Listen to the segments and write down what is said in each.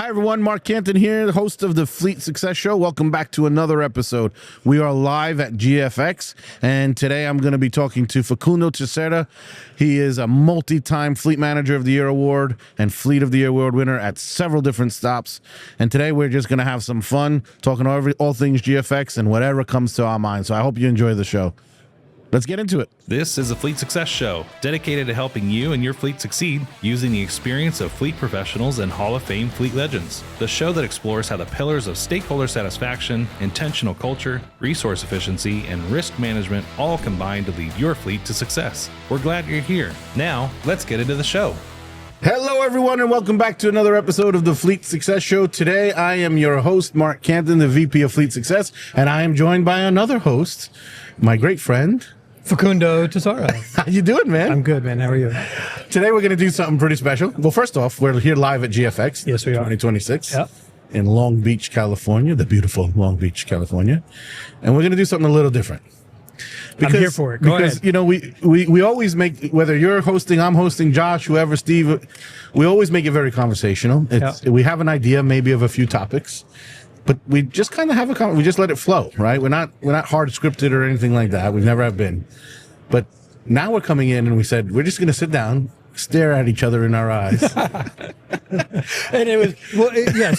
Hi, everyone. Marc Canton here, the host of the Fleet Success Show. Welcome back to another episode. We are live at GFX, and today I'm going to be talking to Facundo Tassara. He is a multi-time Fleet Manager of the Year award and Fleet of the Year award winner at several different stops. And today we're just going to have some fun talking all things GFX and whatever comes to our mind. So I hope you enjoy the show. Let's get into it. This is a Fleet Success Show, dedicated to helping you and your fleet succeed using the experience of fleet professionals and Hall of Fame fleet legends. The show that explores how the pillars of stakeholder satisfaction, intentional culture, resource efficiency, and risk management all combine to lead your fleet to success. We're glad you're here. Now, let's get into the show. Hello, everyone, and welcome back to another episode of the Fleet Success Show. Today, I am your host, Marc Canton, the VP of Fleet Success, and I am joined by another host, my great friend, Facundo Tassara. How you doing, man? I'm good, man. How are you? Today we're going to do something pretty special. Well, first off, we're here live at GFX. Yes, we are. 2026. Yep. In Long Beach, California, the beautiful Long Beach, California. And we're going to do something a little different. I'm here for it. Go ahead. You know, we always make, whether you're hosting, I'm hosting, Josh, whoever, Steve, we always make it very conversational. We have an idea maybe of a few topics, but we just kind of have we just let it flow, right? We're not hard scripted or anything like that. We never have been. But now we're coming in and we said, we're just going to sit down, stare at each other in our eyes. And it was,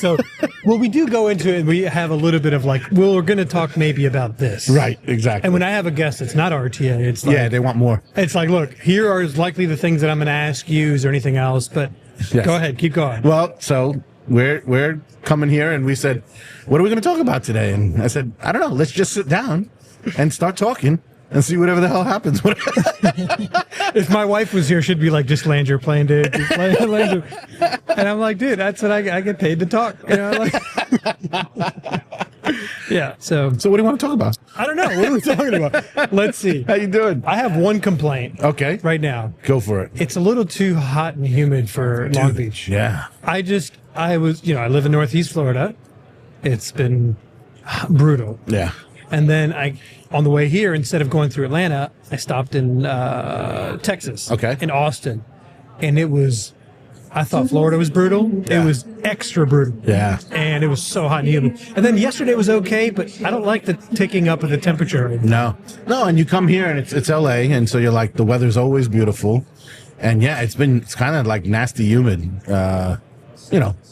so we do go into it. We have a little bit of like, we're going to talk maybe about this. Right, exactly. And when I have a guest that's not RTA, it's like, yeah, they want more. It's like, look, here are likely the things that I'm going to ask you or anything else, but Yes. Go ahead, keep going. Well, so we're coming here and we said, what are we going to talk about today? And I said, I don't know. Let's just sit down and start talking and see whatever the hell happens. If my wife was here, she'd be like, just land your plane, dude. Just land your... And I'm like, dude, that's what I get paid to talk. You know, like... Yeah. So what do you want to talk about? I don't know. What are we talking about? Let's see. How you doing? I have one complaint. Okay. Right now. Go for it. It's a little too hot and humid for Long Beach. Yeah. I live in Northeast Florida. It's been brutal. Yeah. And then on the way here, instead of going through Atlanta, I stopped in Texas. Okay. In Austin. And I thought Florida was brutal. Yeah. It was extra brutal. Yeah. And it was so hot and humid. And then yesterday was okay, but I don't like the ticking up of the temperature. No, and you come here and it's LA, and so you're like, the weather's always beautiful. And yeah, it's kind of like nasty humid.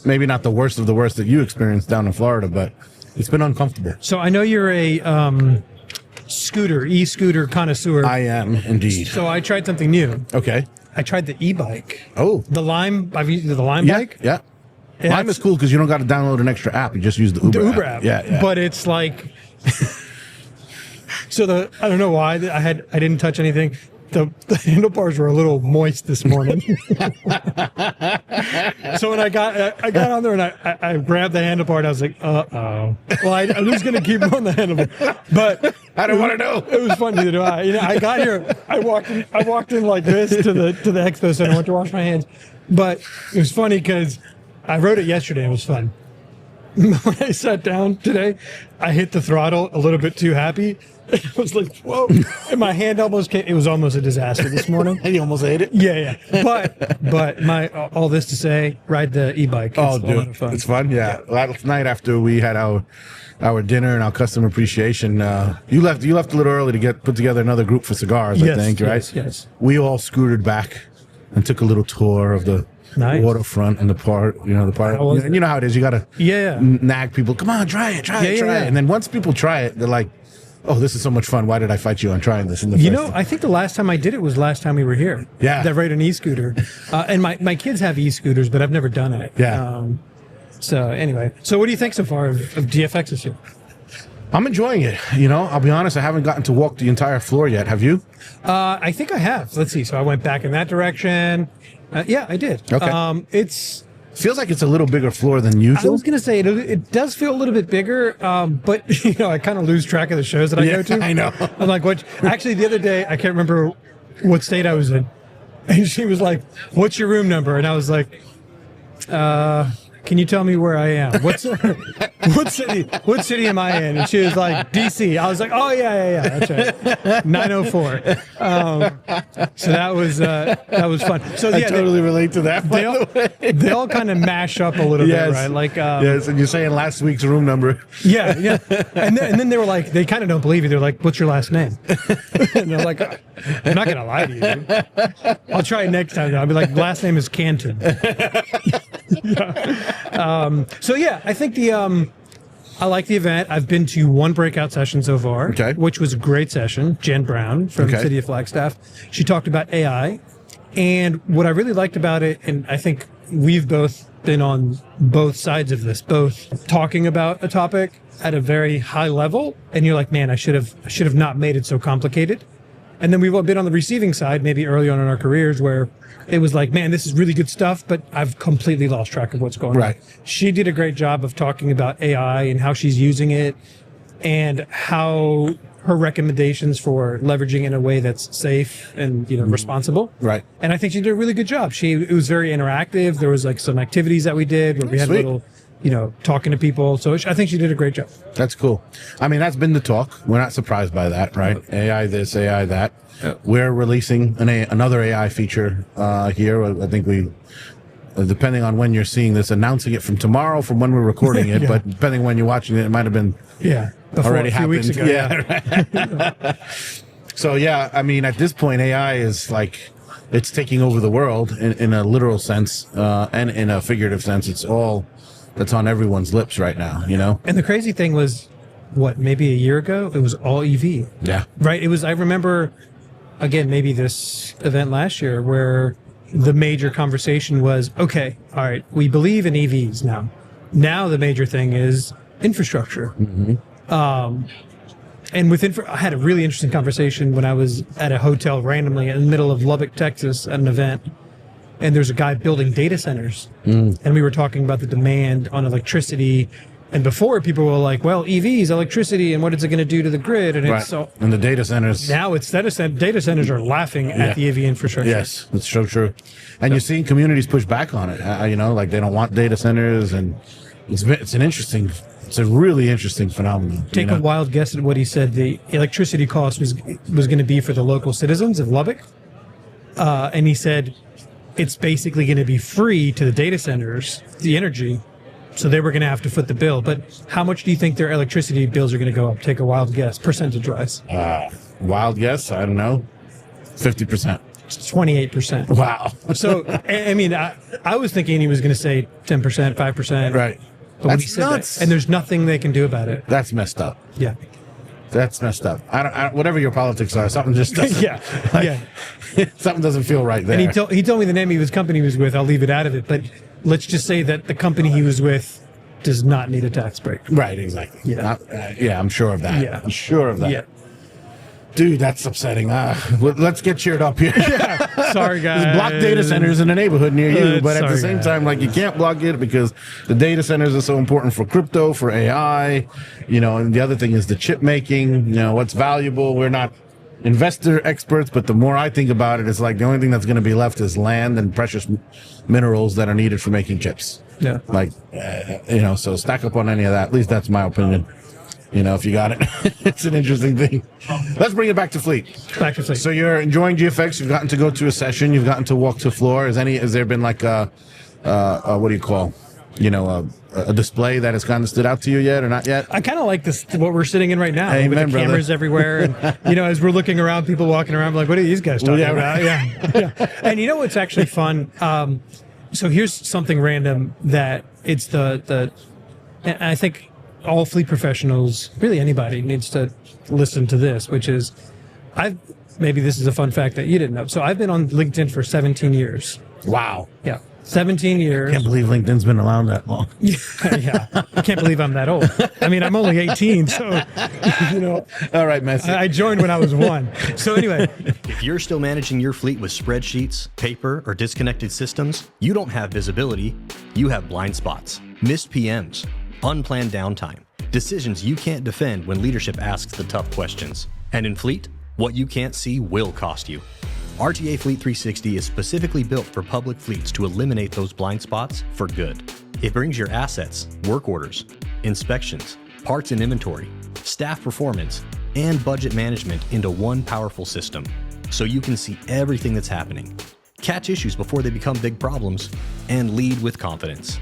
Maybe not the worst of the worst that you experienced down in Florida, but it's been uncomfortable. So I know you're a e-scooter connoisseur. I am indeed. So I tried something new. Okay. I tried the e-bike. Oh. The Lime. I've used the Lime bike. Yeah. Lime is cool because you don't got to download an extra app. You just use the Uber app. Yeah. But it's like, I don't know why I didn't touch anything. The handlebars were a little moist this morning. So when I got on there and I grabbed the handlebar and I was like, uh-oh. Well, I'm just going to keep on the handlebar. But I don't want to know. It was fun, neither do I. I got here, I walked in like this to the expo center, went to wash my hands. But it was funny because I rode it yesterday. It was fun. When I sat down today, I hit the throttle a little bit too happy. I was like, whoa. And my hand almost came. It was almost a disaster this morning. And you almost ate it? Yeah. But all this to say, ride the e-bike. Oh, dude. Fun. It's fun? Yeah. Last night after we had our dinner and our customer appreciation, you left a little early to put together another group for cigars, I think, right? Yes. We all scooted back and took a little tour of the waterfront and the park. You know how it is. You got to nag people. Come on, try it. And then once people try it, they're like, oh, this is so much fun. Why did I fight you on trying this in the first time? I think the last time I did it was last time we were here. Yeah. That rode an e-scooter. And my kids have e-scooters, but I've never done it. Yeah. So anyway, what do you think so far of GFX this year? I'm enjoying it. I'll be honest, I haven't gotten to walk the entire floor yet. Have you? I think I have. Let's see. So I went back in that direction. Yeah, I did. Okay. Feels like it's a little bigger floor than usual. I was going to say, it does feel a little bit bigger, but, I kind of lose track of the shows that I go to. I know. I'm like, what? Actually, the other day, I can't remember what state I was in. And she was like, what's your room number? And I was like, can you tell me where I am? what city am I in? And she was like, DC. I was like, oh, yeah, that's right. 904. So that was fun. So yeah, I totally relate to that, by the way. They all kind of mash up a little bit, right? Like, yes, and you're saying last week's room number. Yeah. And then they were like, they kind of don't believe you. They're like, what's your last name? And they're like, I'm not going to lie to you. I'll try it next time. I'll be like, last name is Canton. So yeah, I think I like the event. I've been to one breakout session so far, which was a great session. Jen Brown from the City of Flagstaff. She talked about AI. And what I really liked about it, and I think we've both been on both sides of this, both talking about a topic at a very high level, and you're like, man, I should have not made it so complicated. And then we've all been on the receiving side, maybe early on in our careers, where it was like, man, this is really good stuff, but I've completely lost track of what's going on. She did a great job of talking about AI and how she's using it and how her recommendations for leveraging in a way that's safe and responsible. Right. And I think she did a really good job. It was very interactive. There was like some activities that we did where we had a little, talking to people. So I think she did a great job. That's cool. I mean, that's been the talk. We're not surprised by that, right? AI this, AI that. Yeah. We're releasing another AI feature here. I think we, depending on when you're seeing this, announcing it from tomorrow, from when we're recording it, but depending on when you're watching it, it might have been already happened. Weeks ago, right. So yeah, I mean, at this point, AI is like, it's taking over the world in a literal sense and in a figurative sense. It's all that's on everyone's lips right now, And the crazy thing was, maybe a year ago, it was all EV. Yeah. Right. It was. I remember, again, maybe this event last year where the major conversation was, okay, all right, we believe in EVs now. Now the major thing is infrastructure. Mm-hmm. And I had a really interesting conversation when I was at a hotel randomly in the middle of Lubbock, Texas, at an event. And there's a guy building data centers. And we were talking about the demand on electricity. And before, people were like, well, EVs, electricity, and what is it going to do to the grid? And it's so. And the data centers. Now data centers are laughing at the EV infrastructure. Yes, that's so true. And you're seeing communities push back on it. Like they don't want data centers. And it's a really interesting phenomenon. Take a wild guess at what he said the electricity cost was going to be for the local citizens of Lubbock. And he said it's basically going to be free to the data centers, the energy. So they were going to have to foot the bill. But how much do you think their electricity bills are going to go up? Take a wild guess, percentage-wise. Wild guess? I don't know. 50%. 28%. Wow. So, I mean, I was thinking he was going to say 10%, 5%. Right. But when he said nuts. And there's nothing they can do about it. That's messed up. Yeah. That's messed up. Whatever your politics are, something just doesn't. Something doesn't feel right there. And he told me the name of his company he was with. I'll leave it out of it. But let's just say that the company he was with does not need a tax break. Right, exactly. Yeah, I'm sure of that. Yeah. I'm sure of that. Yeah. Dude, that's upsetting. Let's get cheered up here. Sorry, guys. There's block data centers in the neighborhood near you, but at the same time, like, you can't block it because the data centers are so important for crypto, for AI, and the other thing is the chip making, what's valuable. We're not investor experts, but the more I think about it, it's like the only thing that's going to be left is land and precious minerals that are needed for making chips. Yeah. Like, so stack up on any of that. At least that's my opinion. If you got it. It's an interesting thing. Let's bring it back to Fleet. Back to Fleet. So you're enjoying GFX. You've gotten to go to a session. You've gotten to walk to floor. Has there been like a what do you call, a display that has kind of stood out to you yet or not yet? I kind of like this, what we're sitting in right now. Amen, with the cameras everywhere. And, as we're looking around, people walking around, I'm like, what are these guys talking about? Yeah. And you know what's actually fun? So here's something random that it's and I think all fleet professionals, really anybody, needs to listen to this, which is, maybe this is a fun fact that you didn't know. So I've been on LinkedIn for 17 years. Wow. Yeah. 17 years. I can't believe LinkedIn's been around that long. Yeah. I can't believe I'm that old. I mean, I'm only 18, so, All right, Messi. I joined when I was 1. So anyway. If you're still managing your fleet with spreadsheets, paper, or disconnected systems, you don't have visibility. You have blind spots, missed PMs, unplanned downtime, decisions you can't defend when leadership asks the tough questions. And in fleet, what you can't see will cost you. RTA Fleet 360 is specifically built for public fleets to eliminate those blind spots for good. It brings your assets, work orders, inspections, parts and inventory, staff performance, and budget management into one powerful system so you can see everything that's happening, catch issues before they become big problems, and lead with confidence.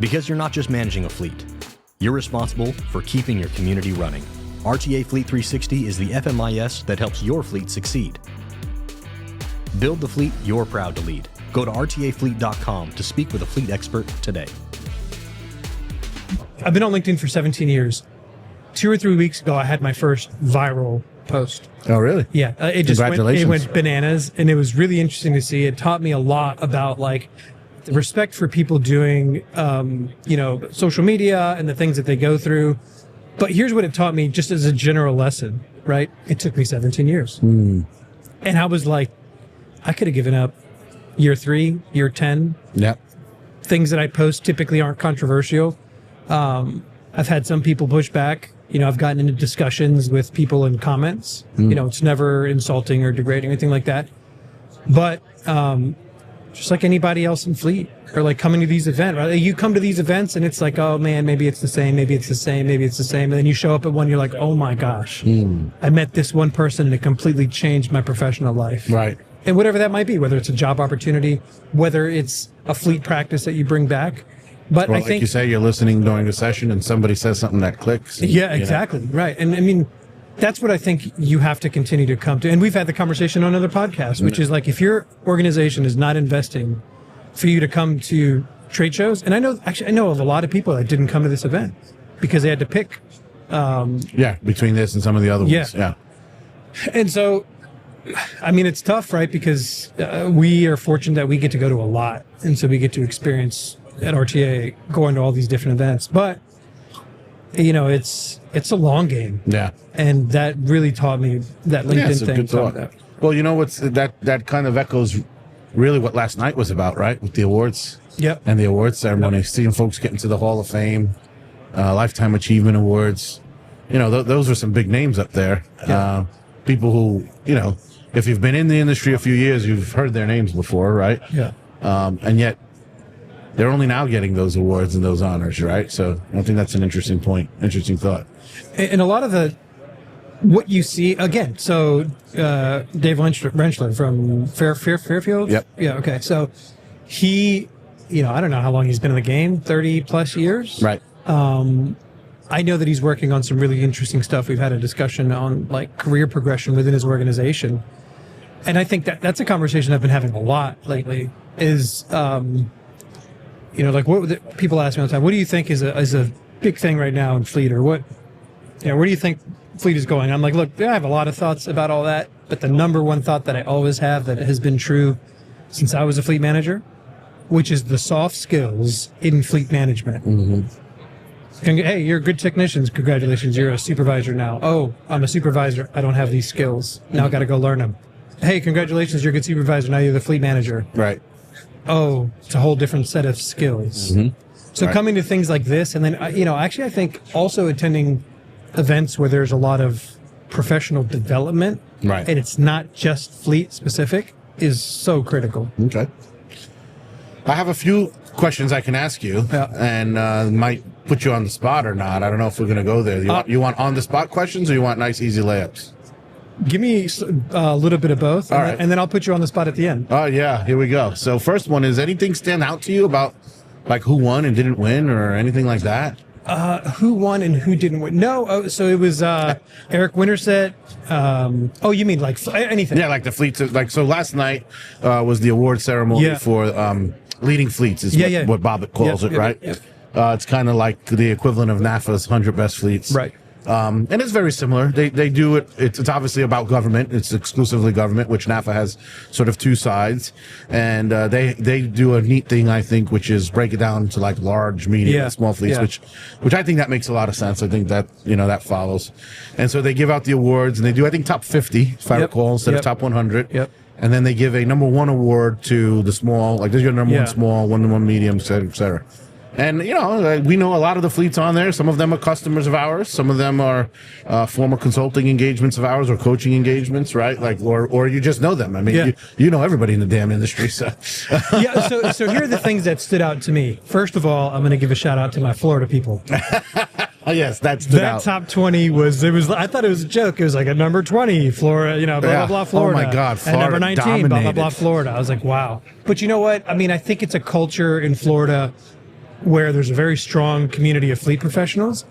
Because you're not just managing a fleet, you're responsible for keeping your community running. RTA Fleet 360 is the FMIS that helps your fleet succeed. Build the fleet you're proud to lead. Go to rtafleet.com to speak with a fleet expert today. I've been on LinkedIn for 17 years. 2 or 3 weeks ago, I had my first viral post. Oh, really? Yeah, it went bananas, and it was really interesting to see. It taught me a lot about like the respect for people doing, social media and the things that they go through. But here's what it taught me, just as a general lesson. Right? It took me 17 years, and I was like, I could have given up year 3, year 10. Yeah. Things that I post typically aren't controversial. I've had some people push back. I've gotten into discussions with people in comments. It's never insulting or degrading or anything like that. But just like anybody else in fleet or like coming to these events, right? You come to these events and it's like, oh man, maybe it's the same, maybe it's the same, maybe it's the same. And then you show up at one, you're like, oh my gosh, I met this one person and it completely changed my professional life. Right. And whatever that might be, whether it's a job opportunity, whether it's a fleet practice that you bring back. But Well, I like think you say, you're listening during a session and somebody says something that clicks. And, yeah, exactly. Right. And I mean, that's what I think you have to continue to come to. And we've had the conversation on other podcasts, which is like, if your organization is not investing for you to come to trade shows, and I know of a lot of people that didn't come to this event because they had to pick. Between this and some of the other ones. Yeah. And so, I mean, it's tough, right? Because we are fortunate that we get to go to a lot. And so we get to experience at RTA going to all these different events. But, it's a long game. Yeah. And that really taught me that LinkedIn it's a thing. good thought. Well, what's that kind of echoes really what last night was about, right? With the awards. Yep. And the awards ceremony, seeing folks get into the Hall of Fame, Lifetime Achievement Awards. Those are some big names up there. Yeah. People who, if you've been in the industry a few years, you've heard their names before, right? Yeah. And yet they're only now getting those awards and those honors, right? So I think that's an interesting thought. And a lot of what you see, again, so Dave Rentschler from Fairfield? Yep. Yeah, okay. So he, I don't know how long he's been in the game, 30 plus years. Right. I know that he's working on some really interesting stuff. We've had a discussion on like career progression within his organization. And I think that's a conversation I've been having a lot lately is, like what people ask me all the time, what do you think is a big thing right now in fleet, or what, where do you think fleet is going? I'm like, look, I have a lot of thoughts about all that, but the number one thought that I always have that has been true since I was a fleet manager, which is the soft skills in fleet management. Mm-hmm. Hey, you're good technicians. Congratulations, you're a supervisor now. Oh, I'm a supervisor. I don't have these skills. Now I got to go learn them. Hey, congratulations, you're a good supervisor. Now you're the fleet manager. Right. Oh, it's a whole different set of skills. Mm-hmm. So Right. coming to things like this, and then, actually I think also attending events where there's a lot of professional development, Right. and it's not just fleet specific, is so critical. Okay. I have a few questions I can ask you, Yeah. and might put you on the spot or not. I don't know if we're going to go there. You want on the spot questions, or you want nice, easy layups? Give me a little bit of both, All right. and then I'll put you on the spot at the end. Oh yeah, here we go. So first one is, anything stand out to you about like who won and didn't win, or anything like that? Who won and who didn't win? No, so it was Eric Winterset. You mean like anything? Yeah, like the fleets. Like, so last night was the award ceremony Yeah. for leading fleets, is Yeah. what Bobbitt calls Yep, it, yep, right? yep. It's kind of like the equivalent of NAFA's 100 best fleets. Right. And it's very similar. They do it. It's obviously about government. It's exclusively government, which NAFA has sort of two sides. And they do a neat thing, I think, which is break it down to like large, medium, Yeah. and small fleets, Yeah. which I think that makes a lot of sense. I think that, that follows. And so they give out the awards, and they do, I think, top 50, if I Yep. recall, instead Yep. of top 100. Yep. And then they give a number one award to the small, like, there's your number Yeah. one small, one medium, et cetera, et cetera. And, we know a lot of the fleets on there. Some of them are customers of ours. Some of them are former consulting engagements of ours or coaching engagements, right? Like, or you just know them. I mean, you know everybody in the damn industry. So, So here are the things that stood out to me. First of all, I'm going to give a shout out to my Florida people. Oh, yes, that stood out. Top 20 was, I thought it was a joke. It was like a number 20, Florida, blah, blah, blah, Florida. Oh, my God, Florida and number 19, dominated. blah, blah, blah, Florida. I was like, wow. But you know what? I mean, I think it's a culture in Florida where there's a very strong community of fleet professionals,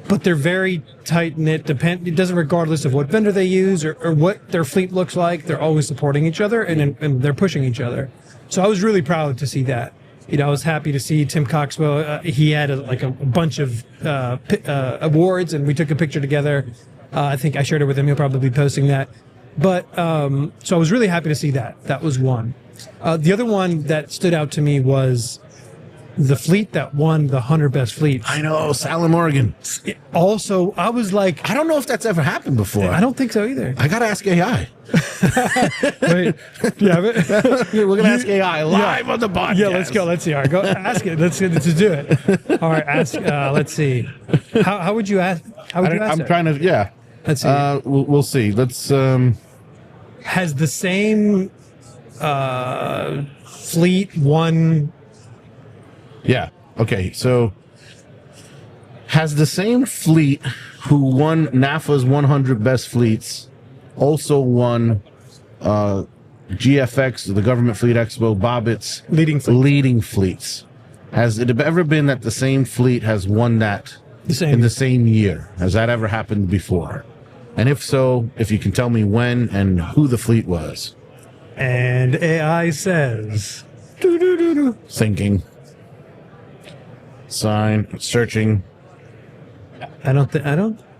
but they're very tight-knit. It doesn't regardless of what vendor they use or what their fleet looks like. They're always supporting each other and they're pushing each other. So I was really proud to see that. I was happy to see Tim Coxwell. He had a bunch of awards, and we took a picture together. I think I shared it with him. He'll probably be posting that. But so I was really happy to see that. That was one. The other one that stood out to me was the fleet that won the 100 Best Fleets. I know, Salem, Oregon. Also, I was like, I don't know if that's ever happened before. I don't think so either. I got to ask AI. Wait, yeah, We're going to ask AI live on the podcast. Yeah, let's go. Let's see. All right, go ask it. Let's do it. All right, ask. Let's see. How would you ask? How would you ask I'm it? trying to, yeah. Let's see. We'll see. Let's. Has the same fleet won? Yeah. Okay. So, has the same fleet who won NAFA's 100 Best Fleets also won GFX, the Government Fleet Expo, Bobbitt's leading fleets? Has it ever been that the same fleet has won that in the same year? Has that ever happened before? And if so, if you can tell me when and who the fleet was. And AI says, Thinking. Sign. Searching. I don't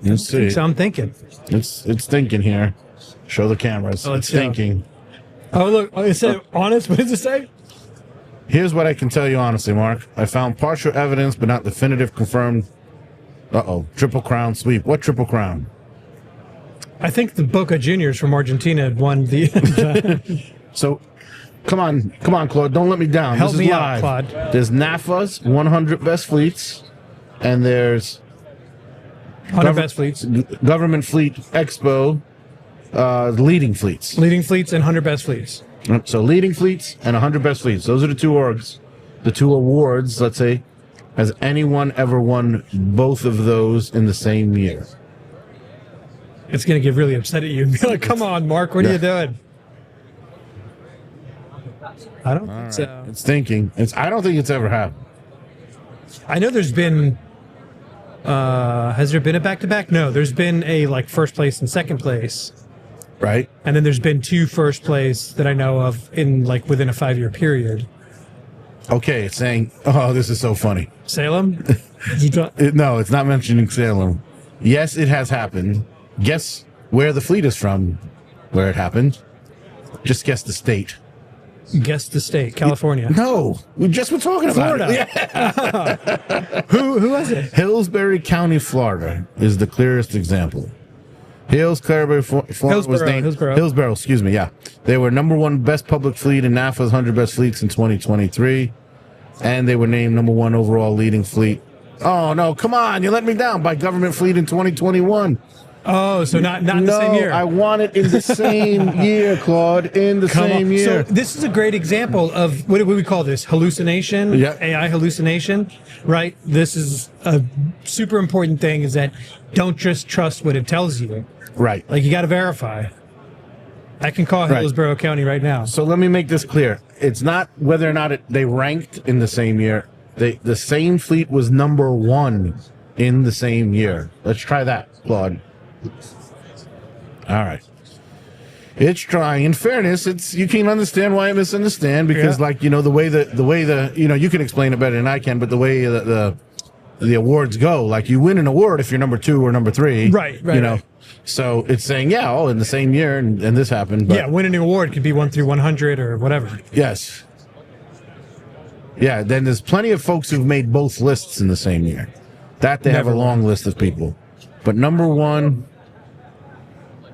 Let's see. think so. I'm thinking. It's thinking here. Show the cameras. Oh, it's thinking. Oh, look. It said honest. What does it say? Here's what I can tell you honestly, Mark. I found partial evidence, but not definitive confirmed. Triple Crown sweep. What Triple Crown? I think the Boca Juniors from Argentina had won the. So, come on, Claude. Don't let me down. Help this is me live. out, Claude. There's NAFA's 100 Best Fleets, and there's 100 Best Fleets. Government Fleet Expo, leading fleets. Leading fleets and 100 Best Fleets. So leading fleets and 100 Best Fleets. Those are the two orgs, the two awards, let's say. Has anyone ever won both of those in the same year? It's going to get really upset at you and be like, come on, Mark, what are you doing? I don't think so. It's thinking. I don't think it's ever happened. I know there's been, has there been a back-to-back? No, there's been a first place and second place. Right? And then there's been two first place that I know of in within a 5-year period. Okay, it's saying, oh, this is so funny. Salem? No, it's not mentioning Salem. Yes, it has happened. Guess where the fleet is from, where it happened. Just guess the state. Guess the state, California. No, we just were talking about Florida. Yeah. Who was it? Hillsbury County, Florida is the clearest example. Florida was named Hillsborough, excuse me, yeah. They were number one best public fleet in NAFA's 100 Best Fleets in 2023, and they were named number one overall leading fleet. Oh, no, come on, you let me down, by Government Fleet in 2021. Oh, so not in the same year. I want it in the same year, Claude, in the same year. So this is a great example of, what do we call this? Hallucination? Yeah. AI hallucination, right? This is a super important thing, is that don't just trust what it tells you. Right. You got to verify. I can call Hillsborough County right now. So let me make this clear. It's not whether or not they ranked in the same year. The same fleet was number one in the same year. Let's try that, Claude. All right. It's trying. In fairness, you can understand why I misunderstand, because the way you can explain it better than I can, but the way the awards go, you win an award if you're number 2 or number 3. Right. So it's saying, in the same year and this happened. But winning an award could be 1 through 100 or whatever. Yes. Yeah, then there's plenty of folks who've made both lists in the same year. That they have a long list of people. But number one,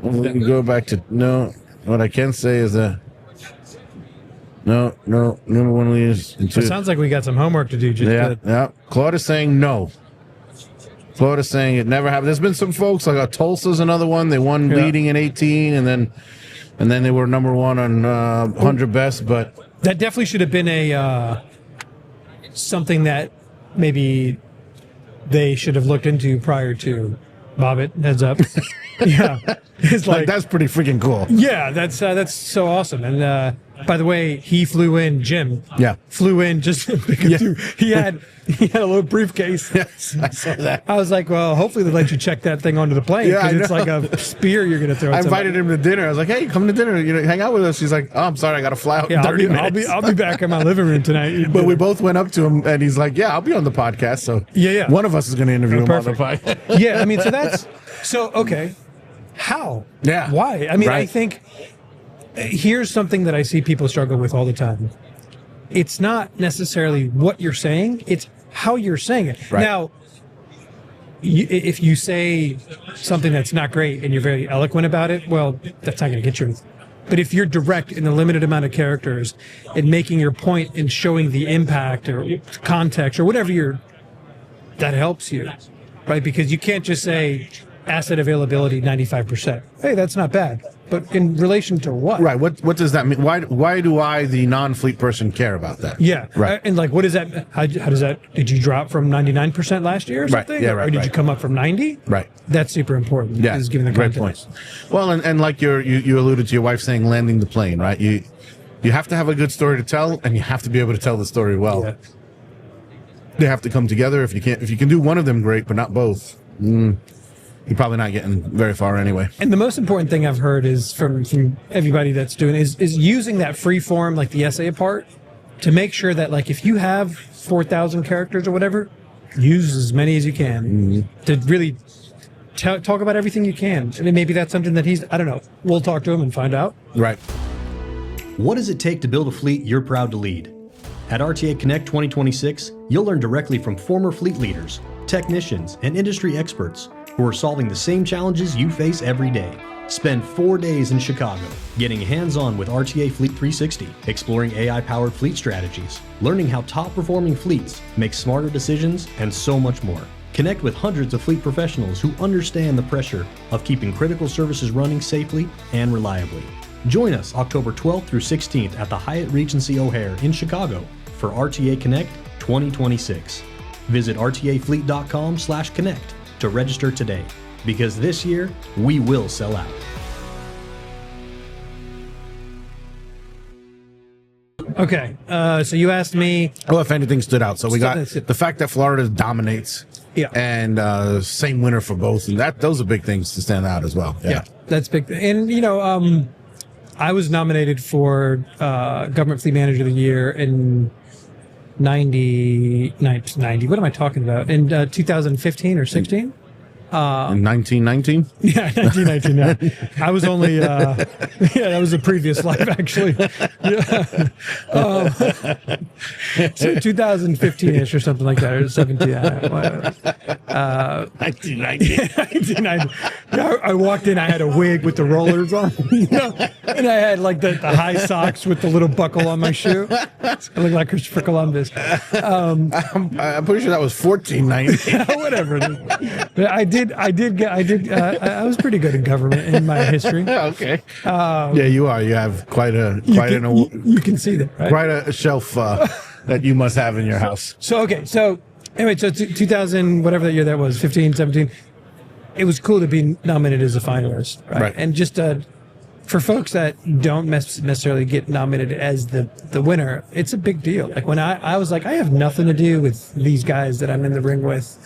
we can go back to, what I can say is that Number one leaders. So it sounds like we got some homework to do. Yeah. Claude is saying no. Claude is saying it never happened. There's been some folks like Tulsa's another one. They won leading in 18, and then they were number one on 100 best. But that definitely should have been a something that maybe they should have looked into prior to. Bobbit, heads up. Yeah, it's like that's pretty freaking cool. Yeah, that's so awesome. And by the way, he flew in. Jim, flew in just because he had a little briefcase. Yes, I saw that. I was like, well, hopefully they let you check that thing onto the plane because it's like a spear you're going to throw. I invited him to dinner. I was like, hey, come to dinner. Hang out with us. He's like, oh, I'm sorry, I got to fly out in 30 minutes. I'll be back in my living room tonight. But we both went up to him, and he's like, yeah, I'll be on the podcast. So one of us is going to interview him on the podcast. Yeah, I mean, so okay. How? Yeah. Why? I mean, I think here's something that I see people struggle with all the time. It's not necessarily what you're saying, it's how you're saying it. Right. Now, if you say something that's not great and you're very eloquent about it, well, that's not going to get you. But if you're direct in a limited amount of characters and making your point and showing the impact or context or whatever that helps you, right? Because you can't just say asset availability 95%. Hey, that's not bad. But in relation to what? Right. What does that mean? Why do I, the non-fleet person, care about that? Yeah. Right. And like, what is that? How does that? Did you drop from 99% last year or something? Right. Yeah. Right. Or did you come up from 90? Right. That's super important. Yeah. Is giving the great context. point. Well, and like you alluded to your wife saying landing the plane, right? You have to have a good story to tell, and you have to be able to tell the story well. Yeah. They have to come together. If you can do one of them, great, but not both. You're probably not getting very far anyway. And the most important thing I've heard is from everybody that's doing is using that free form, like the essay part, to make sure that like if you have 4,000 characters or whatever, use as many as you can to really talk about everything you can. I mean, maybe that's something that I don't know. We'll talk to him and find out. Right. What does it take to build a fleet you're proud to lead? At RTA Connect 2026, you'll learn directly from former fleet leaders, technicians, and industry experts who are solving the same challenges you face every day. Spend 4 days in Chicago, getting hands-on with RTA Fleet 360, exploring AI-powered fleet strategies, learning how top-performing fleets make smarter decisions, and so much more. Connect with hundreds of fleet professionals who understand the pressure of keeping critical services running safely and reliably. Join us October 12th through 16th at the Hyatt Regency O'Hare in Chicago for RTA Connect 2026. Visit rtafleet.com/connect to register today, because this year we will sell out. Okay, so you asked me. Well, if anything stood out, so we got the fact that Florida dominates, and same winner for both, and those are big things to stand out as well. Yeah, that's big. And I was nominated for Government Fleet Manager of the Year in 90. What am I talking about? In 2015 or 16? In 1919? Yeah, 1919. Yeah. I was only, that was a previous life, actually. Yeah. So 2015-ish or something like that, or 17. 1990. I walked in, I had a wig with the rollers on, and I had like the high socks with the little buckle on my shoe. I looked like Christopher Columbus. I'm pretty sure that was 1490. Whatever it is. I was pretty good in government in my history. Okay. Yeah, you are. You have quite an you can see that, right? Quite a shelf that you must have in your house. So 2000, whatever that year that was, 15, 17, it was cool to be nominated as a finalist, right? And just for folks that don't necessarily get nominated as the winner, it's a big deal. Like when I was like, I have nothing to do with these guys that I'm in the ring with.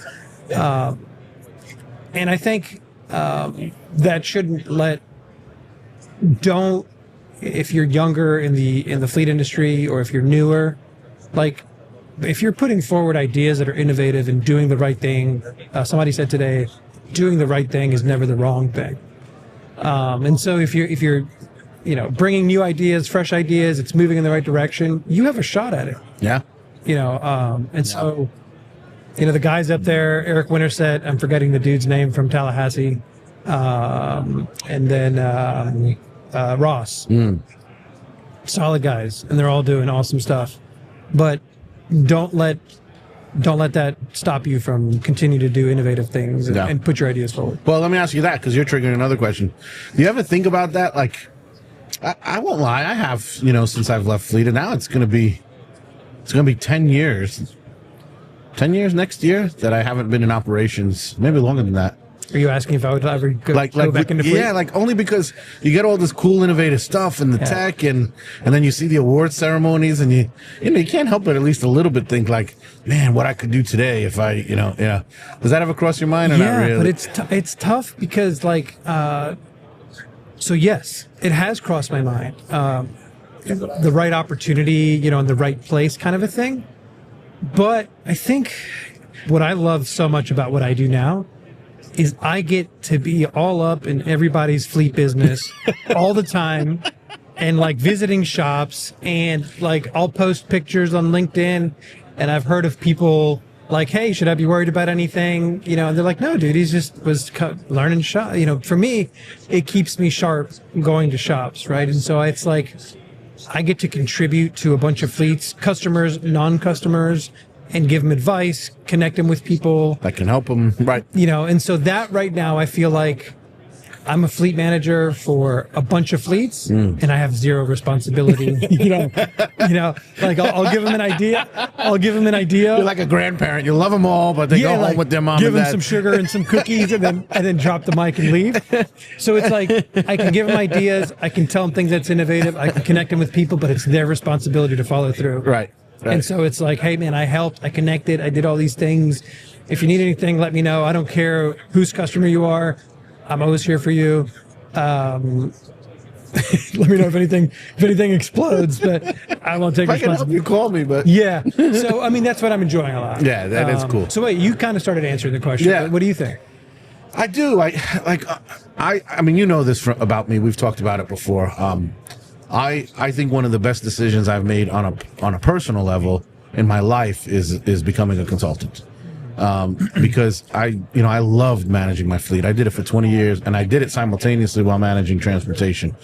And I think that shouldn't if you're younger in the fleet industry, or if you're newer, like if you're putting forward ideas that are innovative and doing the right thing, somebody said today, doing the right thing is never the wrong thing. And so if you're bringing new ideas, fresh ideas, it's moving in the right direction, you have a shot at it. Yeah. So. The guys up there, Eric Winterset, I'm forgetting the dude's name from Tallahassee, and then Ross. solid guys, and they're all doing awesome stuff. But don't let that stop you from continue to do innovative things and put your ideas forward. Well, let me ask you that, because you're triggering another question. Do you ever think about that? Like, I won't lie, I have, since I've left Fleet, and now it's gonna be 10 years. 10 years next year that I haven't been in operations, maybe longer than that. Are you asking if I would ever go back into Fleet? Yeah, like only because you get all this cool, innovative stuff and the tech, and then you see the award ceremonies, and you can't help but at least a little bit think like, man, what I could do today if I, Does that ever cross your mind or not really? But it's tough because so yes, it has crossed my mind. The right opportunity, in the right place kind of a thing. But I think what I love so much about what I do now is I get to be all up in everybody's fleet business all the time, and like visiting shops, and like I'll post pictures on LinkedIn, and I've heard of people like, hey, should I be worried about anything? And they're like, no, dude, he just was learning shop. For me, it keeps me sharp going to shops, right? And so it's like I get to contribute to a bunch of fleets, customers, non-customers, and give them advice, connect them with people that can help them, right? And so that right now, I feel like I'm a fleet manager for a bunch of fleets, and I have zero responsibility. Like I'll give them an idea. You're like a grandparent. You love them all, but they go home with their mom give and dad. them some sugar and some cookies, and then drop the mic and leave. So it's like I can give them ideas. I can tell them things that's innovative. I can connect them with people, but it's their responsibility to follow through. Right. And so it's like, hey, man, I helped. I connected. I did all these things. If you need anything, let me know. I don't care whose customer you are. I'm always here for you. Let me know if anything explodes, but I won't take responsibility. You call me, but yeah. So I mean, that's what I'm enjoying a lot. Yeah, that is cool. So wait, you kind of started answering the question. Yeah. What do you think? I do. I mean, you know this about me. We've talked about it before. I think one of the best decisions I've made on a personal level in my life is becoming a consultant. Because I loved managing my fleet. I did it for 20 years, and I did it simultaneously while managing transportation.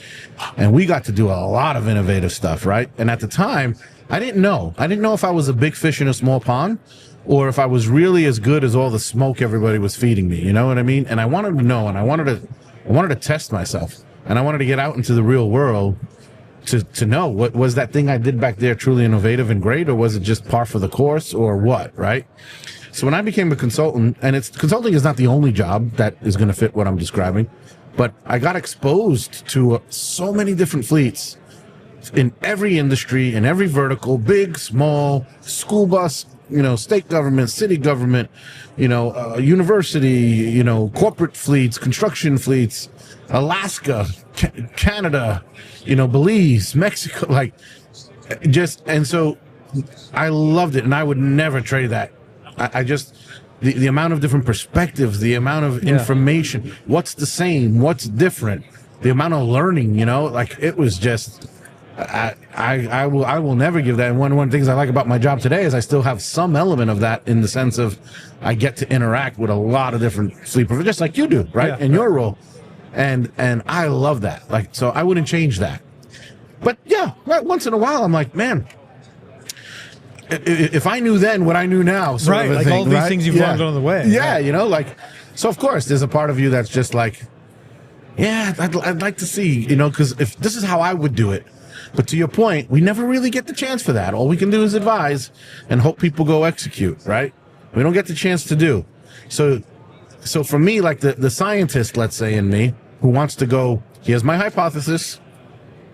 And we got to do a lot of innovative stuff, right? And at the time, I didn't know if I was a big fish in a small pond, or if I was really as good as all the smoke everybody was feeding me. You know what I mean? And I wanted to know, and I wanted to test myself, and I wanted to get out into the real world to know, what was that thing I did back there truly innovative and great, or was it just par for the course, or what, right? So when I became a consultant, and consulting is not the only job that is going to fit what I'm describing, but I got exposed to so many different fleets in every industry, in every vertical, big, small, school bus, state government, city government, university, corporate fleets, construction fleets, Alaska, Canada, Belize, Mexico, and so I loved it, and I would never trade that. I just, the amount of different perspectives, the amount of information, what's the same, what's different, the amount of learning, it was just, I will never give that. And one of the things I like about my job today is I still have some element of that, in the sense of I get to interact with a lot of different fleet providers, just like you do, right? In your role. And I love that. So I wouldn't change that. But yeah, once in a while I'm like, man, if I knew then what I knew now, right? Like all these things you've learned on the way. Yeah, so of course there's a part of you that's just like, yeah, I'd like to see, because if this is how I would do it. But to your point, we never really get the chance for that. All we can do is advise and hope people go execute, right? We don't get the chance to do. So for me, like the scientist, let's say, in me, who wants to go, here's my hypothesis,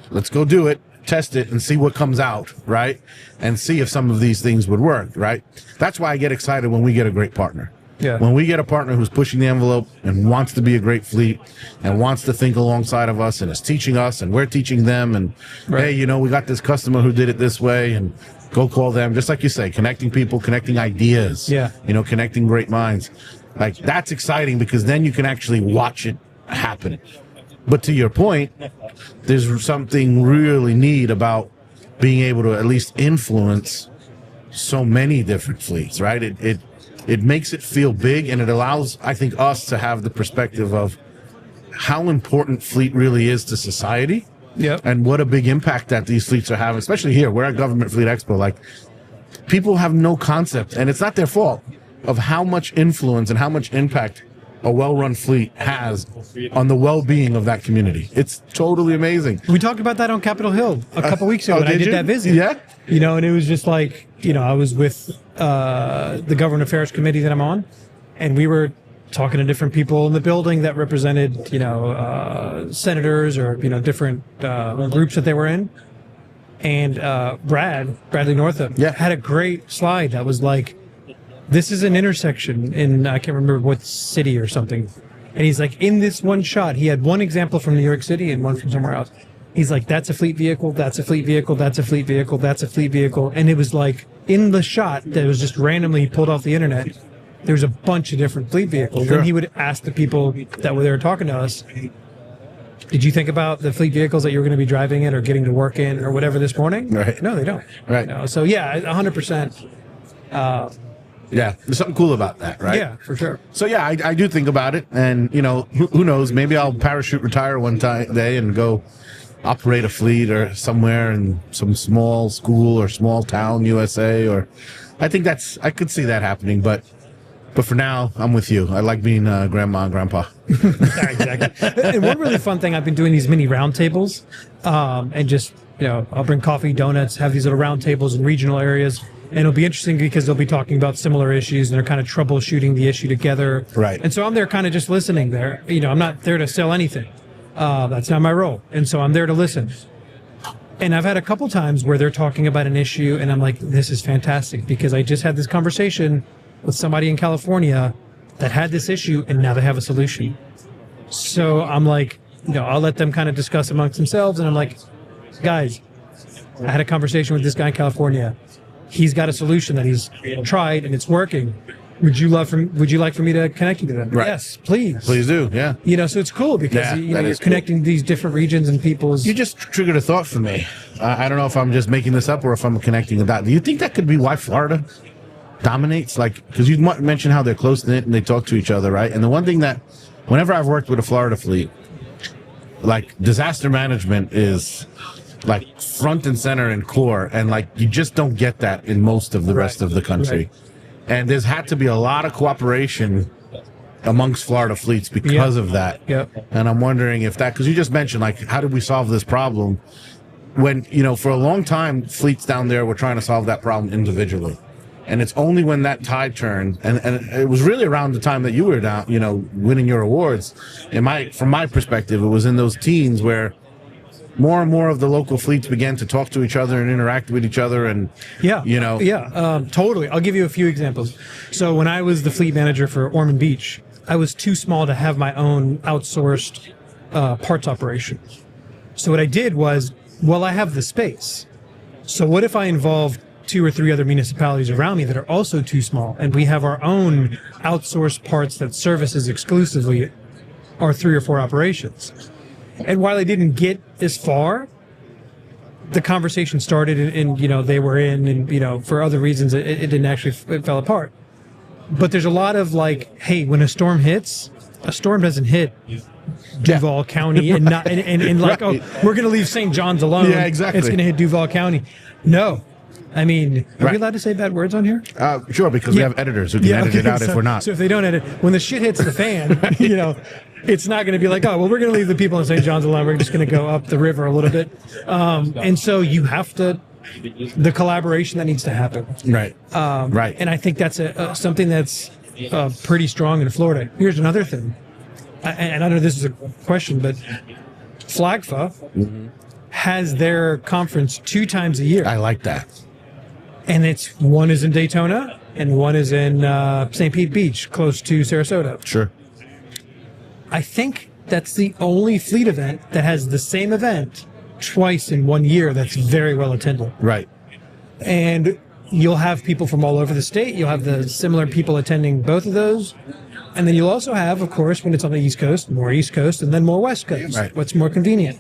let's go do it, test it, and see what comes out, right? And see if some of these things would work, right? That's why I get excited when we get a great partner. Yeah. When we get a partner who's pushing the envelope and wants to be a great fleet and wants to think alongside of us and is teaching us and we're teaching them, and hey, we got this customer who did it this way, and go call them, just like you say, connecting people, connecting ideas, connecting great minds. That's exciting, because then you can actually watch it happen. But to your point, there's something really neat about being able to at least influence so many different fleets, right? It makes it feel big, and it allows, I think, us to have the perspective of how important fleet really is to society, Yep. and what a big impact that these fleets are having, especially here. We're at Government Fleet Expo. Like, people have no concept, and it's not their fault, of how much influence and how much impact a well-run fleet has on the well-being of that community. It's totally amazing. We talked about that on Capitol Hill a couple weeks ago when I did that visit. Yeah. You know, and it was just like, you know, I was with the Government Affairs Committee that I'm on, and we were talking to different people in the building that represented, you know, senators or, you know, different groups that they were in. And Bradley Northam, had a great slide that was like, this is an intersection in, I can't remember what city or something. And he's like, in this one shot, he had one example from New York City and one from somewhere else. He's like, that's a fleet vehicle, that's a fleet vehicle, that's a fleet vehicle, that's a fleet vehicle. And it was like, in the shot that was just randomly pulled off the internet, there's a bunch of different fleet vehicles. Sure. And he would ask the people that were there talking to us, did you think about the fleet vehicles that you were going to be driving in or getting to work in or whatever this morning? Right. No, they don't. Right. You know? So yeah, 100%. Yeah, there's something cool about that, right? Yeah, for sure. So yeah, I do think about it, and you know, who knows? Maybe I'll parachute retire one day and go operate a fleet or somewhere in some small school or small town, USA. Or I think I could see that happening, but for now, I'm with you. I like being grandma and grandpa. Exactly. And one really fun thing, I've been doing these mini roundtables, and just, you know, I'll bring coffee, donuts, have these little roundtables in regional areas. And it'll be interesting because they'll be talking about similar issues and they're kind of troubleshooting the issue together. Right. And so I'm there kind of just listening there. You know, I'm not there to sell anything. That's not my role. And so I'm there to listen. And I've had a couple times where they're talking about an issue and I'm like, this is fantastic because I just had this conversation with somebody in California that had this issue and now they have a solution. So I'm like, you know, I'll let them kind of discuss amongst themselves. And I'm like, guys, I had a conversation with this guy in California. He's got a solution that he's tried and it's working. Would you like for me to connect you to them? Right. Yes, please. Please do, yeah. You know, so it's cool because you know, you're connecting these different regions and people's. You just triggered a thought for me. I don't know if I'm just making this up or if I'm connecting the dot. Do you think that could be why Florida dominates? Like, because you mentioned how they're close knit and they talk to each other, right? And the one thing that, whenever I've worked with a Florida fleet, like disaster management is like front and center and core, and like you just don't get that in most of the rest of the country. And there's had to be a lot of cooperation amongst Florida fleets because of that. Yep. And I'm wondering if that, because you just mentioned like, how did we solve this problem? When, you know, for a long time, fleets down there were trying to solve that problem individually. And it's only when that tide turned, and it was really around the time that you were down, you know, winning your awards. From my perspective, it was in those teens where more and more of the local fleets began to talk to each other and interact with each other, and you know, totally. I'll give you a few examples. So when I was the fleet manager for Ormond Beach, I was too small to have my own outsourced parts operation. So what I did was, well, I have the space. So what if I involved 2 or 3 other municipalities around me that are also too small, and we have our own outsourced parts that services exclusively our 3 or 4 operations? And while I didn't get as far, the conversation started and you know, they were in, and, you know, for other reasons, it didn't actually, it fell apart. But there's a lot of like, hey, when a storm hits, a storm doesn't hit Duval County and not, and like, oh, we're going to leave St. John's alone. Yeah, exactly. It's going to hit Duval County. No. I mean, are we allowed to say bad words on here? Sure, because we have editors who can edit it out if we're not. So if they don't edit, when the shit hits the fan, you know, it's not going to be like, oh, well, we're going to leave the people in St. John's alone. We're just going to go up the river a little bit. And so you have to, the collaboration that needs to happen. Right. Right. And I think that's something that's pretty strong in Florida. Here's another thing. And I don't know if this is a question, but FLAGFA has their conference 2 times a year. I like that. And one is in Daytona and one is in St. Pete Beach, close to Sarasota. Sure. I think that's the only fleet event that has the same event twice in 1 year that's very well attended. Right. And you'll have people from all over the state. You'll have the similar people attending both of those. And then you'll also have, of course, when it's on the East Coast, more East Coast, and then more West Coast. Right. What's more convenient.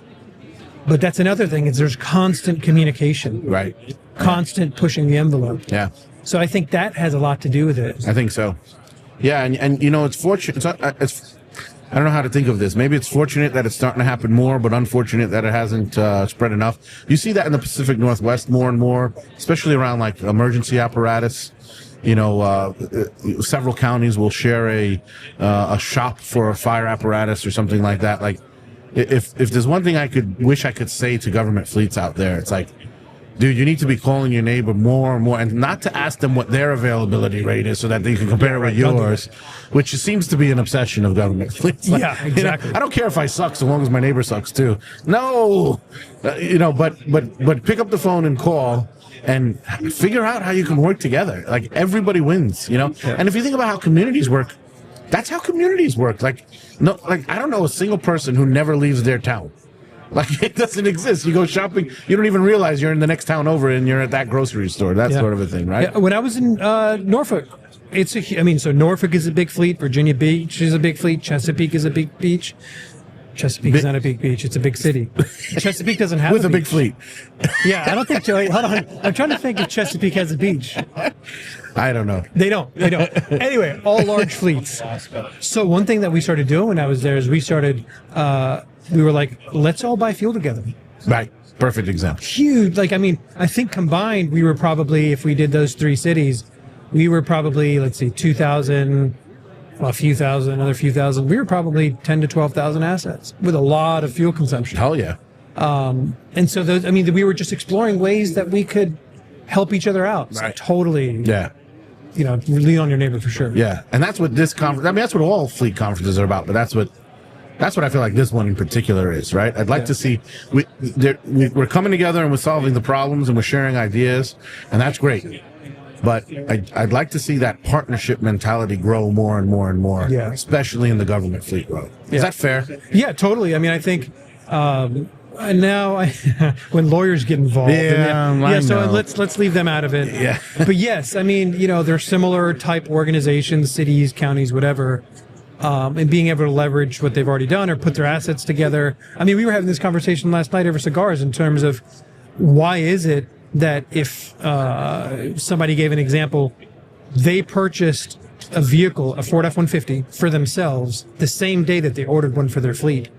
But that's another thing, is there's constant communication. Right. Constant pushing the envelope. Yeah. So I think that has a lot to do with it. I think so. Yeah, and you know, it's fortunate. I don't know how to think of this. Maybe it's fortunate that it's starting to happen more, but unfortunate that it hasn't spread enough. You see that in the Pacific Northwest more and more, especially around like emergency apparatus. Several counties will share a shop for a fire apparatus or something like that. Like, if there's one thing I wish I could say to government fleets out there, it's like, dude, you need to be calling your neighbor more and more, and not to ask them what their availability rate is so that they can compare it with yours, which seems to be an obsession of government fleets. Like, yeah, exactly. I don't care if I suck so long as my neighbor sucks too. No, but pick up the phone and call and figure out how you can work together. Like, everybody wins, Yeah. And if you think about how communities work, that's how communities work. I don't know a single person who never leaves their town. Like, it doesn't exist. You go shopping, you don't even realize you're in the next town over and you're at that grocery store. That sort of a thing, right? Yeah, when I was in Norfolk, so Norfolk is a big fleet. Virginia Beach is a big fleet. Chesapeake is a big beach. Chesapeake is not a big beach. It's a big city. Chesapeake doesn't have with a big fleet. Yeah, I don't think. Hold on. I'm trying to think if Chesapeake has a beach. I don't know. They don't. Anyway, all large fleets. So one thing that we started doing when I was there is we were like, let's all buy fuel together. Right. Perfect example. Huge. I think combined, we were probably, if we did those three cities, we were probably, let's see, 2,000, a few thousand, another few thousand. We were probably 10 to 12,000 assets with a lot of fuel consumption. Hell yeah. And so we were just exploring ways that we could help each other out. So right. Totally. Yeah. Lean on your neighbor for sure. Yeah. And that's what this conference, that's what all fleet conferences are about, but that's what I feel like this one in particular is, right? I'd like to see, we're coming together and we're solving the problems and we're sharing ideas, and that's great. But I'd like to see that partnership mentality grow more and more and more, especially in the government fleet world. Is that fair? Yeah, totally. I think now when lawyers get involved, so let's leave them out of it. Yeah. But yes, they're similar type organizations, cities, counties, whatever. And being able to leverage what they've already done or put their assets together. We were having this conversation last night over cigars in terms of why is it that if somebody gave an example, they purchased a vehicle, a Ford F-150, for themselves the same day that they ordered one for their fleet.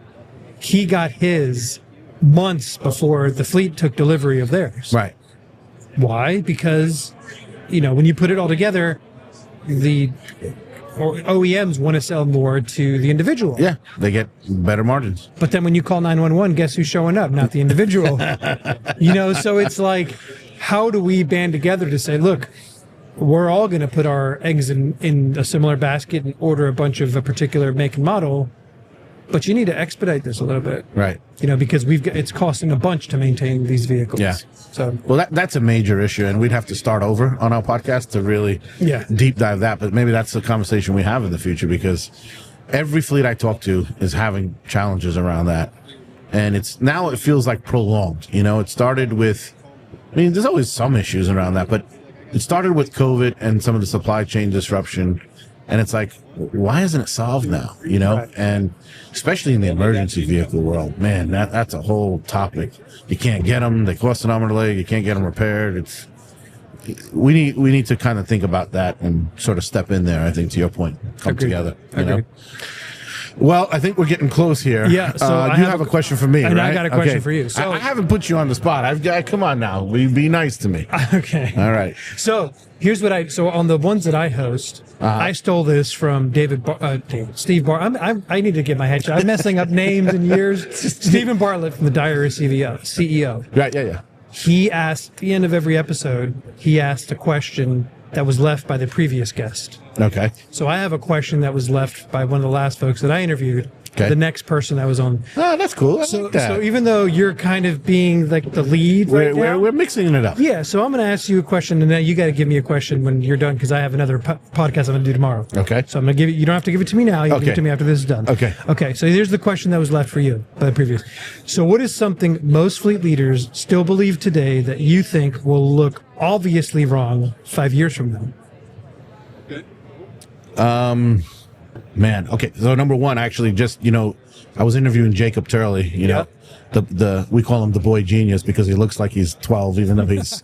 He got his months before the fleet took delivery of theirs. Right. Why? Because, when you put it all together, the OEMs want to sell more to the individual. Yeah, they get better margins. But then when you call 911, guess who's showing up? Not the individual. So it's like, how do we band together to say, look, we're all going to put our eggs in a similar basket and order a bunch of a particular make and model, but you need to expedite this a little bit. Right. Because it's costing a bunch to maintain these vehicles. Yeah. So, well, that's a major issue, and we'd have to start over on our podcast to really deep dive that. But maybe that's the conversation we have in the future, because every fleet I talk to is having challenges around that, and it feels like prolonged. It started with, there's always some issues around that, but it started with COVID and some of the supply chain disruption. And it's like, why isn't it solved now? Right. And especially in the emergency vehicle world, man, that's a whole topic. You can't get them; they cost an arm and a leg. You can't get them repaired. We need to kind of think about that and sort of step in there. I think, to your point, come together. Well, I think we're getting close here. Yeah. So you have a question for me, right? I got a question for you. So I haven't put you on the spot. Come on now. Be nice to me. Okay. All right. So here's what on the ones that I host, I stole this from Steve Bartlett. I need to get my head shot. I'm messing up names and years. Stephen Bartlett from the Diary CEO. Right. Yeah. He asked, at the end of every episode, he asked a question that was left by the previous guest. Okay. So I have a question that was left by one of the last folks that I interviewed. Okay. The next person that was on. Oh, that's cool. I like that. So even though you're kind of being like the lead now, we're mixing it up. Yeah. So I'm going to ask you a question, and then you got to give me a question when you're done, because I have another podcast I'm going to do tomorrow. Okay. So I'm going to give it. You don't have to give it to me now. You can give it to me after this is done. Okay. Okay. So here's the question that was left for you by the previous. So what is something most fleet leaders still believe today that you think will look obviously wrong 5 years from now? Man, okay. So number one, actually, just I was interviewing Jacob Turley. We call him the boy genius because he looks like he's 12, even though he's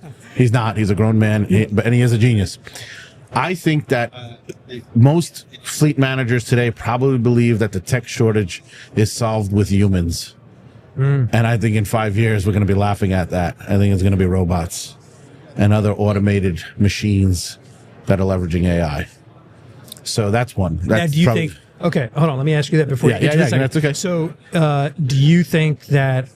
not. He's a grown man, and he is a genius. I think that most fleet managers today probably believe that the tech shortage is solved with humans. And I think in 5 years, we're going to be laughing at that. I think it's going to be robots and other automated machines that are leveraging AI. So that's one. Now, do you think... Okay, hold on. Let me ask you that before you get to the second. That's okay. So do you think that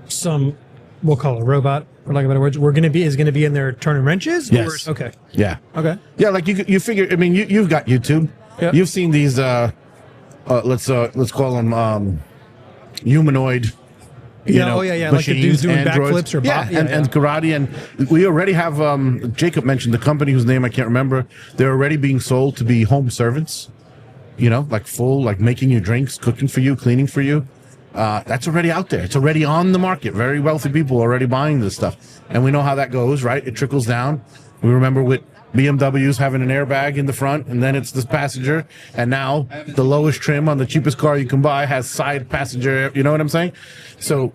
some, we'll call it a robot, for lack of better words, is going to be in there turning wrenches? Yes. Or, okay. Yeah. Okay. Yeah, like you figure, I mean, you've got YouTube. Yep. You've seen these, let's call them humanoid like the dudes doing backflips or and karate. And we already have, Jacob mentioned the company whose name I can't remember. They're already being sold to be home servants, like full, like making you drinks, cooking for you, cleaning for you. That's already out there. It's already on the market. Very wealthy people are already buying this stuff. And we know how that goes, right? It trickles down. We remember with BMWs having an airbag in the front, and then it's the passenger. And now the lowest trim on the cheapest car you can buy has side passenger. You know what I'm saying? So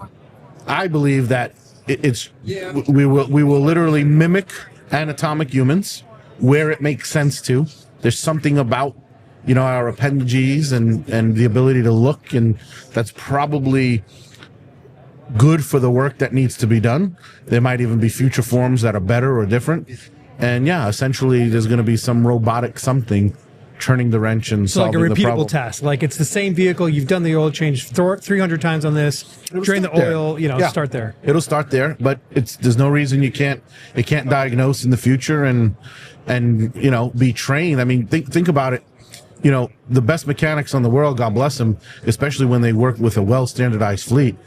I believe that we will literally mimic anatomic humans where it makes sense to. There's something about our appendages and the ability to look, and that's probably good for the work that needs to be done. There might even be future forms that are better or different. And essentially there's going to be some robotic something turning the wrench and so solving like a the repeatable problem. task. Like it's the same vehicle, you've done the oil change 300 times on this, drain the oil, start there. It'll start there, but there's no reason it can't diagnose in the future and be trained. I mean, think about it. The best mechanics on the world, God bless them, especially when they work with a well-standardized fleet,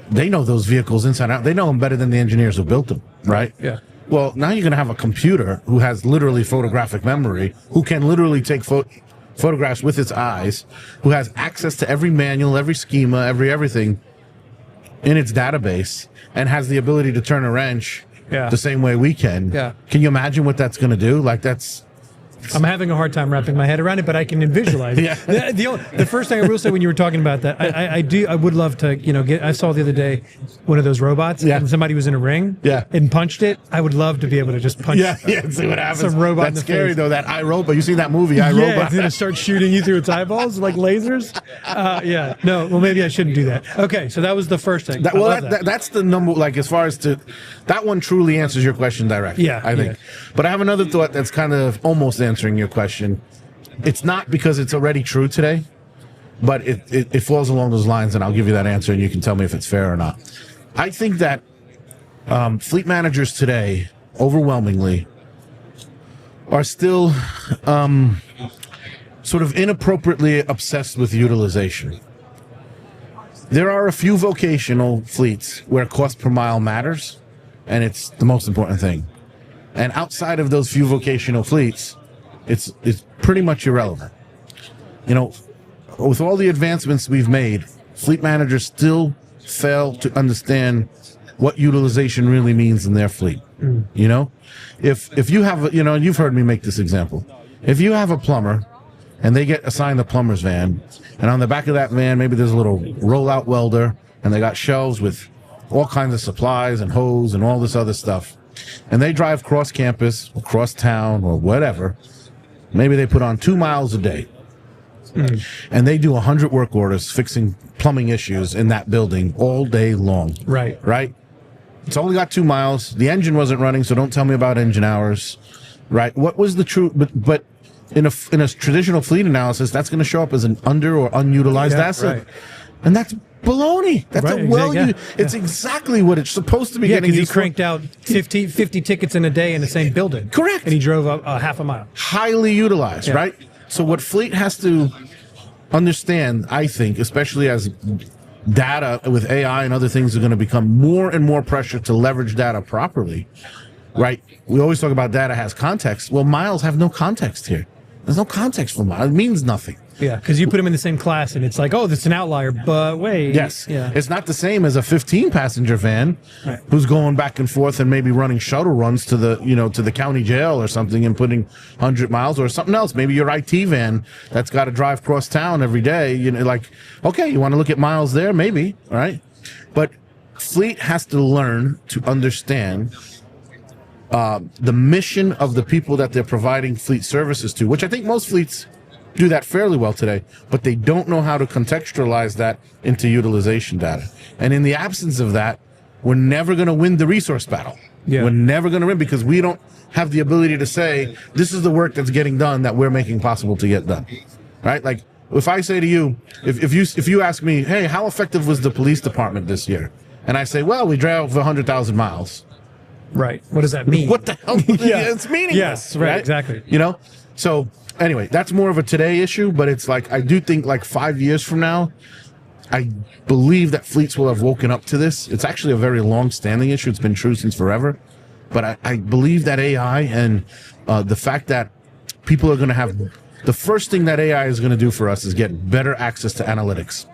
they know those vehicles inside out. They know them better than the engineers who built them, right? Yeah. Well, now you're going to have a computer who has literally photographic memory, who can literally take photographs with its eyes, who has access to every manual, every schema, everything in its database, and has the ability to turn a wrench the same way we can. Yeah. Can you imagine what that's going to do? Like I'm having a hard time wrapping my head around it, but I can visualize it. The first thing I will say when you were talking about that, I would love to, I saw the other day one of those robots and somebody was in a ring and punched it. I would love to be able to just punch see what happens. Some robot. That's scary though, that iRobot. You see that movie, iRobot? Yeah, it's going to start shooting you through its eyeballs like lasers. No, well maybe I shouldn't do that. Okay, so that was the first thing. That's the number, like as far as that one truly answers your question directly, I think. But I have another thought that's kind of almost answering your question. It's not because it's already true today, but it falls along those lines, and I'll give you that answer and you can tell me if it's fair or not. I think that fleet managers today overwhelmingly are still sort of inappropriately obsessed with utilization. There are a few vocational fleets where cost per mile matters, and it's the most important thing. And outside of those few vocational fleets, it's pretty much irrelevant. With all the advancements we've made, fleet managers still fail to understand what utilization really means in their fleet. If you have, you've heard me make this example. If you have a plumber and they get assigned a plumber's van, and on the back of that van, maybe there's a little rollout welder, and they got shelves with all kinds of supplies and hose and all this other stuff, and they drive cross campus or cross town or whatever, maybe they put on 2 miles a day, and they do 100 work orders fixing plumbing issues in that building all day long. Right? It's only got 2 miles. The engine wasn't running, so don't tell me about engine hours. Right? What was the truth? But in a traditional fleet analysis, that's going to show up as an under or unutilized asset. Right. And that's baloney. That's it's exactly what it's supposed to be getting. Because he cranked out 50 tickets in a day in the same building. Correct. And he drove up half a mile. Highly utilized, right? So what fleet has to understand, I think, especially as data with AI and other things are going to become more and more pressure to leverage data properly, right? We always talk about data has context. Well, miles have no context here. There's no context for miles. It means nothing. Yeah, because you put them in the same class, and it's like, oh, this is an outlier, but wait. Yes. Yeah. It's not the same as a 15-passenger van who's going back and forth and maybe running shuttle runs to the county jail or something and putting 100 miles or something else. Maybe your IT van that's got to drive cross town every day. Okay, you want to look at miles there? Maybe, all right? But fleet has to learn to understand the mission of the people that they're providing fleet services to, which I think most fleets do that fairly well today, but they don't know how to contextualize that into utilization data. And in the absence of that, we're never going to win the resource battle. Yeah. We're never going to win because we don't have the ability to say, this is the work that's getting done that we're making possible to get done. Right? Like, if I say to you, if you ask me, hey, how effective was the police department this year? And I say, well, we drove 100,000 miles. Right. What does that mean? What the hell? Yeah. It's meaningless. Yes, right, exactly. You know? So anyway, that's more of a today issue, but it's like, I do think like 5 years from now, I believe that fleets will have woken up to this. It's actually a very long-standing issue. It's been true since forever. But I believe that AI and the fact that people are going to have... The first thing that AI is going to do for us is get better access to analytics.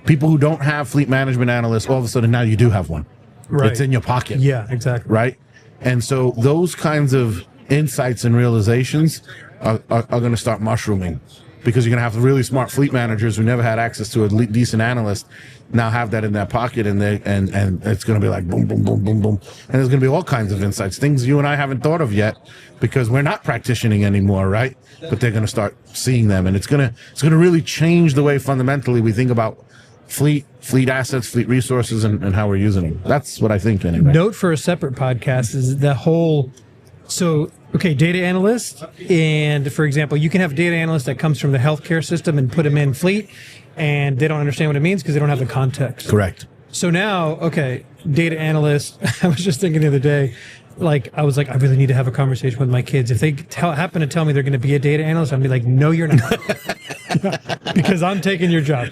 People who don't have fleet management analysts, all of a sudden now you do have one. Right. It's in your pocket. Yeah, exactly. Right? And so those kinds of insights and realizations are going to start mushrooming, because you're going to have really smart fleet managers who never had access to a decent analyst now have that in their pocket, and it's going to be like boom, boom, boom, boom, boom. And there's going to be all kinds of insights, things you and I haven't thought of yet because we're not practicing anymore, right? But they're going to start seeing them, and it's going to really change the way fundamentally we think about fleet assets, fleet resources, and how we're using them. That's what I think anyway. Note for a separate podcast is the whole... So, okay, data analyst, and for example, you can have a data analyst that comes from the healthcare system and put them in fleet, and they don't understand what it means because they don't have the context. Correct. So now, okay, data analyst, I was just thinking the other day, I was like, I really need to have a conversation with my kids. If they happen to tell me they're going to be a data analyst, I'll be like, no, you're not. Because I'm taking your job.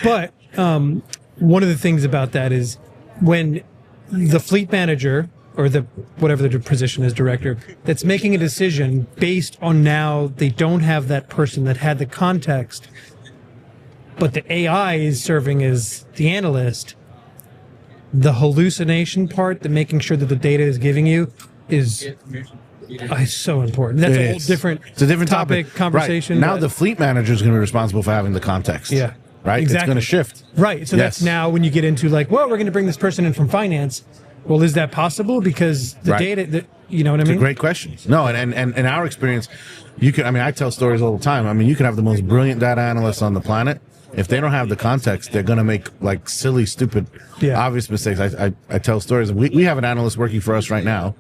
But one of the things about that is when the fleet manager, or whatever the position is, director, that's making a decision based on now they don't have that person that had the context, but the AI is serving as the analyst. The hallucination part, the making sure that the data is giving you, is so important. That's a whole different, it's a different topic conversation. Right. Now the fleet manager is going to be responsible for having the context. Yeah. Right? Exactly. It's going to shift. Right. So that's now when you get into like, well, we're going to bring this person in from finance. Well, is that possible? Because the data, you know what I mean? It's a great question. No, and in our experience, I tell stories all the time. I mean, you can have the most brilliant data analysts on the planet. If they don't have the context, they're going to make like silly, stupid, obvious mistakes. I tell stories. We have an analyst working for us right now.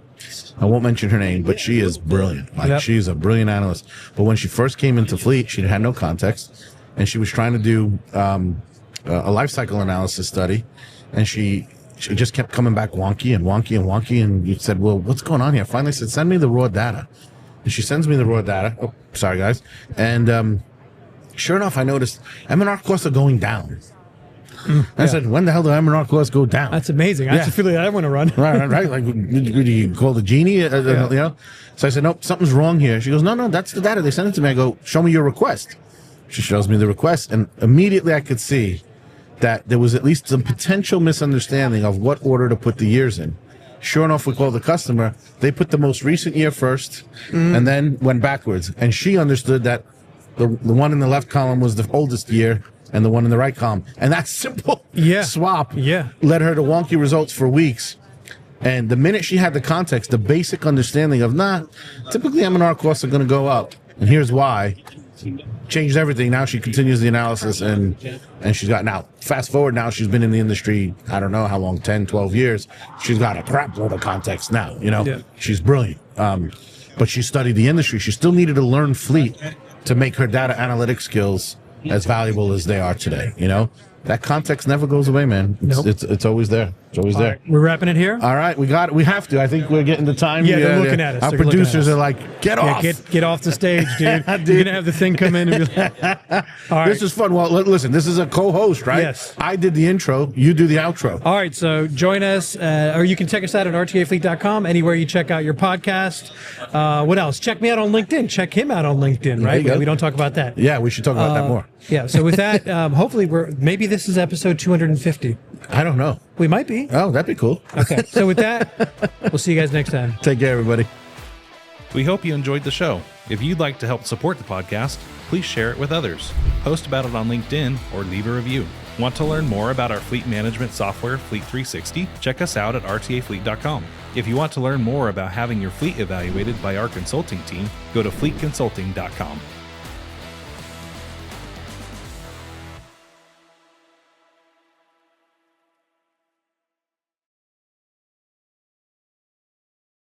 I won't mention her name, but she is brilliant. She's a brilliant analyst. But when she first came into fleet, she had no context, and she was trying to do a life cycle analysis study, and she just kept coming back wonky and wonky and wonky. And you said, well, what's going on here? Finally said, send me the raw data. And she sends me the raw data. Oh, sorry, guys. And sure enough, I noticed M&R costs are going down. I said, when the hell do M&R costs go down? That's amazing. I actually feel like I want to run. Right. Like, do you call the genie? You know? So I said, nope, something's wrong here. She goes, no, that's the data. They sent it to me. I go, show me your request. She shows me the request, and immediately I could see that there was at least some potential misunderstanding of what order to put the years in. Sure enough, we called the customer. They put the most recent year first, and then went backwards. And she understood that the one in the left column was the oldest year, and the one in the right column. And that simple swap led her to wonky results for weeks. And the minute she had the context, the basic understanding of, typically M&R costs are going to go up, and here's why, changed everything. Now she continues the analysis, and she's got, now fast forward, now she's been in the industry, I don't know how long, 10, 12 years. She's got a crap load of context now, She's brilliant. But she studied the industry. She still needed to learn fleet to make her data analytics skills as valuable as they are today. That context never goes away, man. It's always there. It's always there. Right, we're wrapping it here. All right, we have to. I think we're getting the time. Yeah, they're looking at us. Our producers are like, get off. Get off the stage, dude. You're gonna have the thing come in and be like, all right. This is fun. Well, listen, this is a co-host, right? Yes. I did the intro. You do the outro. All right, so join us, or you can check us out at rtafleet.com, anywhere you check out your podcast. What else? Check me out on LinkedIn. Check him out on LinkedIn, right? We don't talk about that. Yeah, we should talk about that more. Yeah, so with that, hopefully maybe this is episode 250. I don't know. We might be. Oh, that'd be cool. Okay, so with that, we'll see you guys next time. Take care, everybody. We hope you enjoyed the show. If you'd like to help support the podcast, please share it with others, post about it on LinkedIn, or leave a review. Want to learn more about our fleet management software, Fleet 360? Check us out at rtafleet.com. If you want to learn more about having your fleet evaluated by our consulting team, go to fleetconsulting.com.